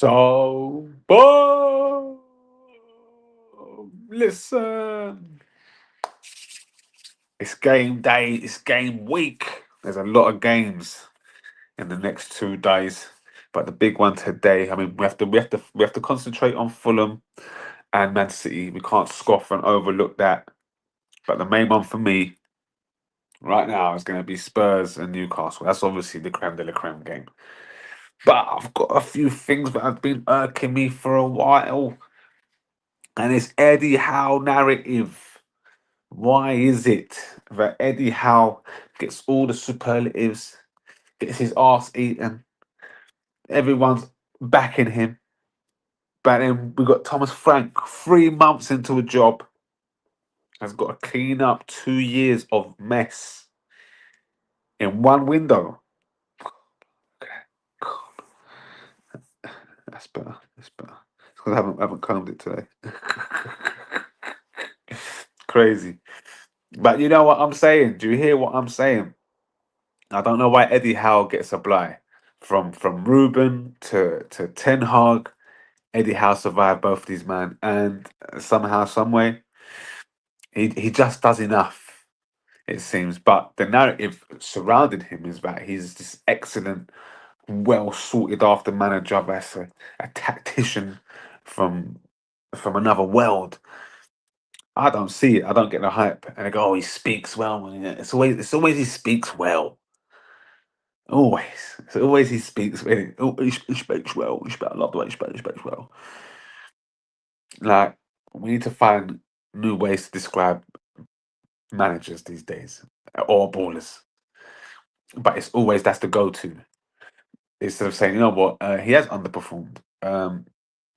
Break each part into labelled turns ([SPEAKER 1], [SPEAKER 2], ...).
[SPEAKER 1] So, boom! Listen, it's game day, it's game week. There's a lot of games in the next 2 days, but the big one today. I mean, we have to concentrate on Fulham and Man City. We can't scoff and overlook that. But the main one for me right now is going to be Spurs and Newcastle. That's obviously the creme de la creme game. But I've got a few things that have been irking me for a while, and it's Eddie Howe narrative. Why is it that Eddie Howe gets all the superlatives, gets his ass eaten, everyone's backing him, but then we got Thomas Frank 3 months into a job, has got to clean up 2 years of mess in one window. Okay. That's better. That's better. It's because I haven't combed it today. Crazy. But you know what I'm saying? Do you hear what I'm saying? I don't know why Eddie Howe gets a blight. From Ruben to Ten Hag, Eddie Howe survived both these men, and somehow, some way, he just does enough, it seems. But the narrative surrounding him is that he's this excellent, well sorted after manager, that's a tactician from another world. I don't see it. I don't get the hype. And I go, oh, he speaks well. And it's always he speaks well. Always. It's always he speaks well. Oh, he speaks well. I love the way he speaks well. Like, we need to find new ways to describe managers these days, or ballers. But it's always that's the go-to. Instead of saying, you know what, he has underperformed.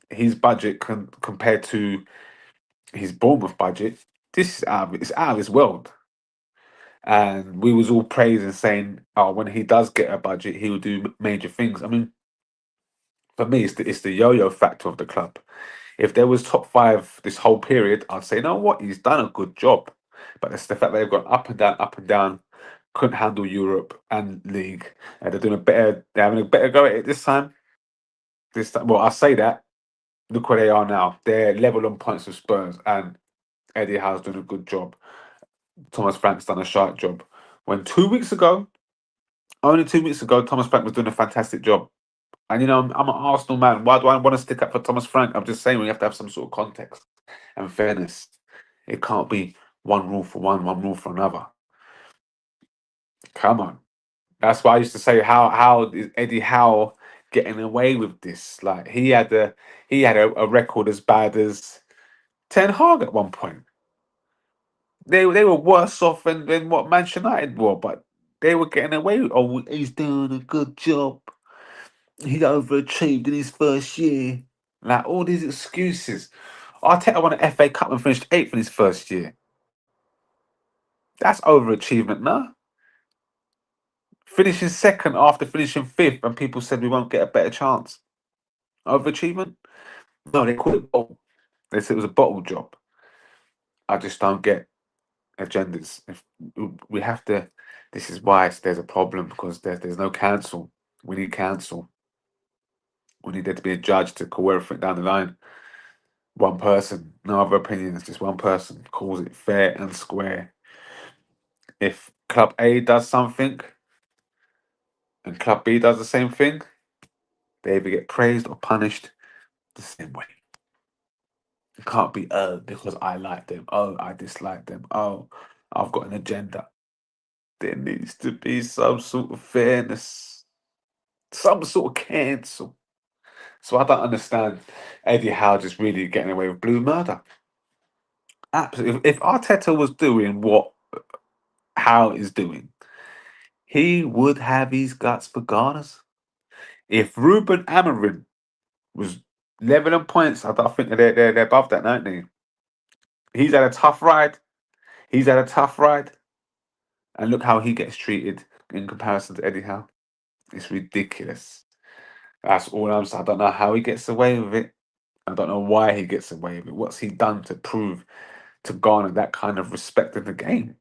[SPEAKER 1] His budget compared to his Bournemouth budget, this is it's out of his world. And we was all praising, saying, "Oh, when he does get a budget, he will do major things." I mean, for me, it's the yo-yo factor of the club. If there was top five this whole period, I'd say, you know what, he's done a good job. But it's the fact that they've gone up and down, up and down, couldn't handle Europe and league, and they're doing a better. They're having a better go at it this time. This time, well, I say that. Look where they are now. They're level on points with Spurs, and Eddie Howe's doing a good job. Thomas Frank's done a sharp job. When 2 weeks ago, only 2 weeks ago, Thomas Frank was doing a fantastic job. And I'm an Arsenal man. Why do I want to stick up for Thomas Frank? I'm just saying we have to have some sort of context and fairness. It can't be one rule for one rule for another. Come on. That's why I used to say how is Eddie Howe getting away with this? Like he had a record as bad as Ten Hag at one point. They were worse off than what Manchester United were, but they were getting away with. Oh, he's doing a good job. He overachieved in his first year. Like all these excuses. Arteta won an FA Cup and finished eighth in his first year. That's overachievement, no? Finishing second after finishing fifth, and people said we won't get a better chance. Overachievement? No, they call it bottle. They said it was a bottle job. I just don't get agendas. If we have to, this is why there's a problem because there's no council. We need council. We need there to be a judge to call everything down the line. One person, no other opinions, just one person calls it fair and square. If Club A does something and Club B does the same thing, they either get praised or punished the same way. It can't be, because I like them. Oh, I dislike them. Oh, I've got an agenda. There needs to be some sort of fairness, some sort of cancel. So I don't understand Eddie Howe just really getting away with blue murder. Absolutely. If Arteta was doing what Howe is doing, he would have his guts regardless. If Ruben Amorim was level on points, I don't think they're above that, aren't they? He's had a tough ride. He's had a tough ride. And look how he gets treated in comparison to Eddie Howe. It's ridiculous. That's all I'm saying. I don't know how he gets away with it. I don't know why he gets away with it. What's he done to prove to garner that kind of respect in the game?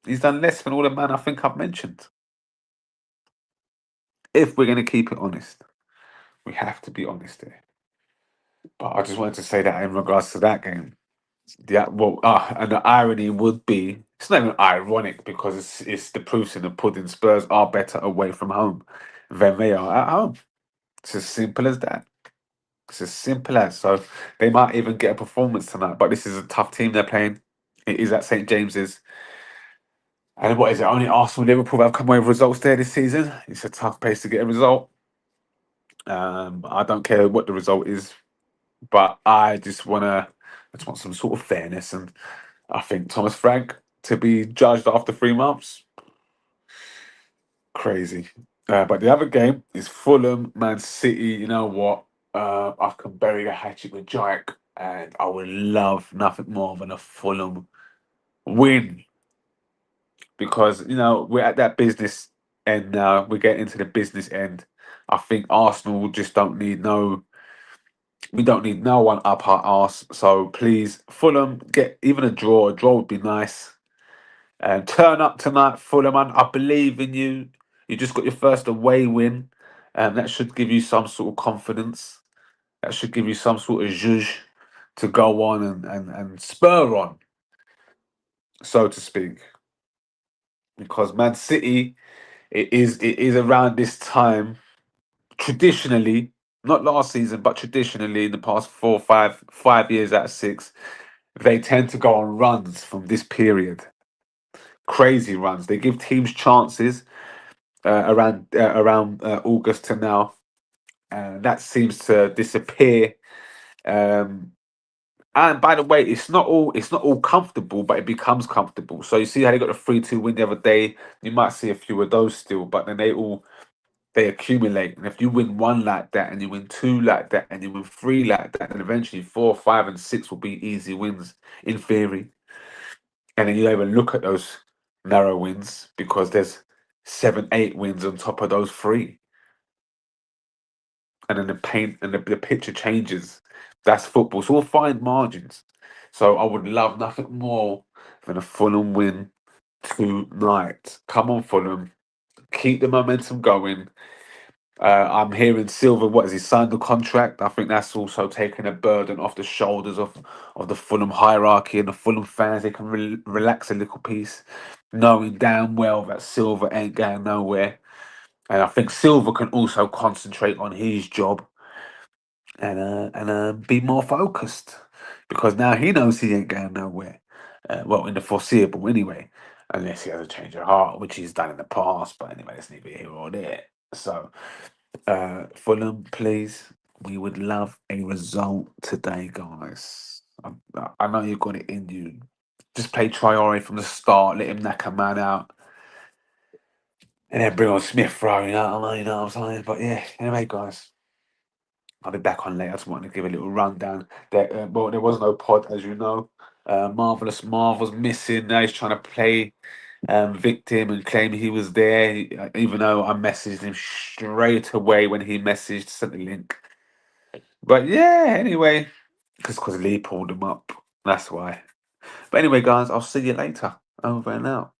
[SPEAKER 1] He's done less than all the men I think I've mentioned. If we're going to keep it honest, We have to be honest here. But I just wanted to say that in regards to that game. Yeah, well, and the irony would be it's not even ironic because it's the proofs in the pudding. Spurs are better away from home than they are at home. It's as simple as that. It's as simple as so. They might even get a performance tonight, but this is a tough team they're playing. It is at St James's, and what is it? Only Arsenal, Liverpool have come away with results there this season. It's a tough place to get a result. I don't care what the result is, but I just want some sort of fairness, and I think Thomas Frank to be judged after 3 months, crazy. But the other game is Fulham, Man City. You know what? I can bury the hatchet with Jack, and I would love nothing more than a Fulham win because we're at that business end now. We're getting into the business end. I think Arsenal just don't need no. We don't need no one up our arse. So please, Fulham, get even a draw. A draw would be nice. And turn up tonight, Fulham. I believe in you. You just got your first away win, and that should give you some sort of confidence. That should give you some sort of zhuzh to go on and spur on, so to speak. Because Man City, it is around this time traditionally, not last season, but traditionally in the past 5 years out of six, they tend to go on runs from this period. Crazy runs. They give teams chances around August to now, and that seems to disappear. Um, and by the way, it's not all comfortable, but it becomes comfortable. So you see how they got the 3-2 win the other day. You might see a few of those still, but then they accumulate. And if you win one like that, and you win two like that, and you win three like that, then eventually 4, 5, and 6 will be easy wins in theory. And then you don't even look at those narrow wins because there's 7, 8 wins on top of those three. And then the paint and the picture changes. That's football. So we'll find margins. So I would love nothing more than a Fulham win tonight. Come on, Fulham. Keep the momentum going. I'm hearing Silva, what has he signed the contract? I think that's also taking a burden off the shoulders of the Fulham hierarchy and the Fulham fans. They can relax a little piece, knowing damn well that Silva ain't going nowhere. And I think Silva can also concentrate on his job and be more focused because now he knows he ain't going nowhere. Well, in the foreseeable anyway, unless he has a change of heart, which he's done in the past. But anyway, it's neither here or there. So, Fulham, please, we would love a result today, guys. I know you've got it in you. Just play Traore from the start, let him knock a man out, and then bring on Smith Rowe. You know what I'm saying? But yeah, anyway, guys. I'll be back on later. I just wanted to give a little rundown. Well, there was no pod, as you know. Marvelous Marv was missing. Now he's trying to play victim and claim he was there, even though I messaged him straight away when he messaged, sent the link. But yeah, anyway, because Lee pulled him up. That's why. But anyway, guys, I'll see you later. Over and out.